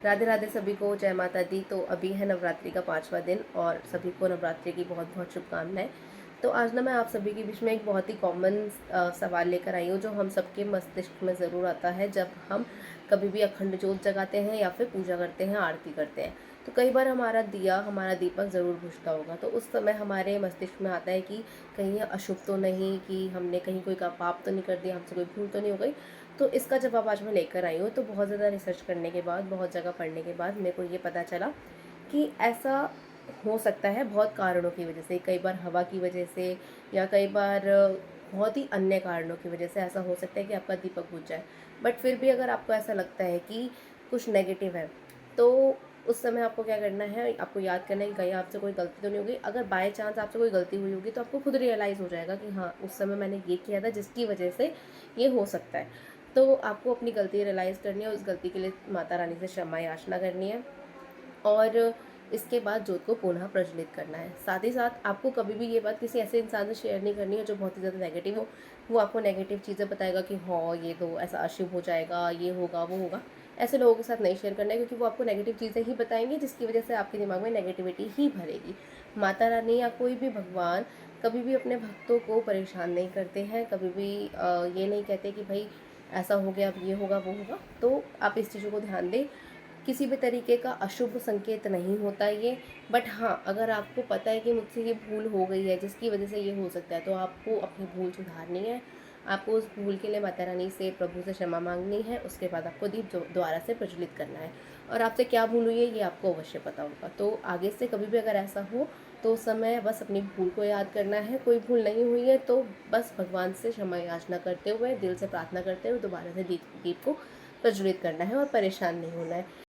राधे राधे सभी को, जय माता दी। तो अभी है नवरात्रि का 5वां दिन और सभी को नवरात्रि की बहुत बहुत शुभकामनाएं। तो आज ना मैं आप सभी के बीच में एक बहुत ही कॉमन सवाल लेकर आई हूँ जो हम सबके मस्तिष्क में ज़रूर आता है जब हम कभी भी अखंड ज्योत जगाते हैं या फिर पूजा करते हैं, आरती करते हैं। तो कई बार हमारा दिया, हमारा दीपक ज़रूर बुझता होगा। तो उस समय हमारे मस्तिष्क में आता है कि कहीं ये अशुभ तो नहीं, कि हमने कहीं कोई का पाप तो नहीं कर दिया, हमसे कोई भूल तो नहीं हो गई। तो इसका जवाब आज मैं लेकर आई हूँ। तो बहुत ज़्यादा रिसर्च करने के बाद, बहुत जगह पढ़ने के बाद मेरे को ये पता चला कि ऐसा हो सकता है बहुत कारणों की वजह से। कई बार हवा की वजह से या कई बार बहुत ही अन्य कारणों की वजह से ऐसा हो सकता है कि आपका दीपक बुझ जाए। बट फिर भी अगर आपको ऐसा लगता है कि कुछ नेगेटिव है, तो उस समय आपको क्या करना है, आपको याद करना है कि कहीं आपसे कोई गलती तो नहीं हो गई। अगर बाय चांस आपसे कोई गलती हुई होगी तो आपको खुद रियलाइज़ हो जाएगा कि हाँ, उस समय मैंने ये किया था जिसकी वजह से ये हो सकता है। तो आपको अपनी गलती रियलाइज़ करनी है, उस गलती के लिए माता रानी से क्षमा याचना करनी है और इसके बाद ज्योत को पुनः प्रज्वलित करना है। साथ ही साथ आपको कभी भी ये बात किसी ऐसे इंसान से शेयर नहीं करनी है जो बहुत ही ज़्यादा नेगेटिव हो। वो आपको नेगेटिव चीज़ें बताएगा कि हाँ, ये तो ऐसा अशुभ हो जाएगा, ये होगा, वो होगा। ऐसे लोगों के साथ नहीं शेयर करना है क्योंकि वो आपको नेगेटिव चीज़ें ही बताएंगे जिसकी वजह से आपके दिमाग में नेगेटिविटी ही भरेगी। माता रानी या कोई भी भगवान कभी भी अपने भक्तों को परेशान नहीं करते हैं, कभी भी ये नहीं कहते कि भाई ऐसा हो गया, अब ये होगा, वो होगा। तो आप इस चीज़ों को ध्यान दें। किसी भी तरीके का अशुभ संकेत नहीं होता ये। बट हाँ, अगर आपको पता है कि मुझसे ये भूल हो गई है जिसकी वजह से ये हो सकता है, तो आपको अपनी भूल सुधारनी है। आपको उस भूल के लिए माता रानी से, प्रभु से क्षमा मांगनी है। उसके बाद आपको दीप दोबारा से प्रज्वलित करना है। और आपसे क्या भूल हुई है ये आपको अवश्य पता होगा। तो आगे से कभी भी अगर ऐसा हो तो उस समय बस अपनी भूल को याद करना है। कोई भूल नहीं हुई है तो बस भगवान से क्षमा याचना करते हुए, दिल से प्रार्थना करते हुए दोबारा से दीप को प्रज्वलित करना है और परेशान नहीं होना है।